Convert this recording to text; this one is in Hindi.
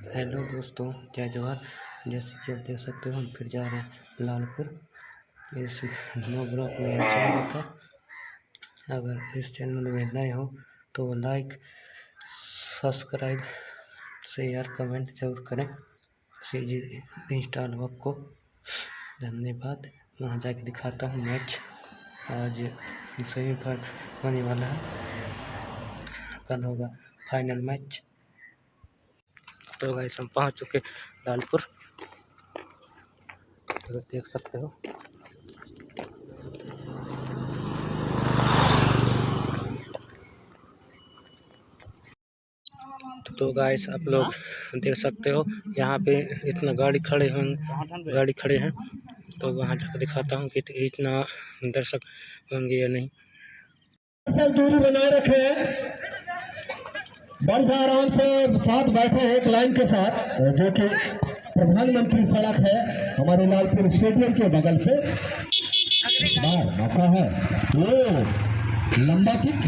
हेलो दोस्तों, जय जवाहर। जैसे कि आप देख सकते हो, हम फिर जा रहे हैं लालपुर। इस नो ब्लॉक में स्वागत है। अगर इस चैनल में नए हो तो लाइक, सब्सक्राइब, शेयर, कमेंट जरूर करें। सीजी इंस्टॉल वर्क को धन्यवाद। वहाँ जाके दिखाता हूँ मैच। आज सेमीफाइनल होने वाला है, कल होगा फाइनल मैच। तो गाइस, हम पहुंच चुके लालपुर, तो देख सकते हो। तो गाइस, आप लोग देख सकते हो, यहाँ पे इतना गाड़ी खड़े हैं। तो वहाँ जाकर दिखाता हूँ कि इतना दर्शक होंगे या नहीं। दूरी बनाए रखे, बढ़ आराम से साथ बैठे एक लाइन के साथ, जो कि प्रधानमंत्री सड़क है हमारे लालपुर स्टेडियम के बगल से। मौका है, ये लंबा किक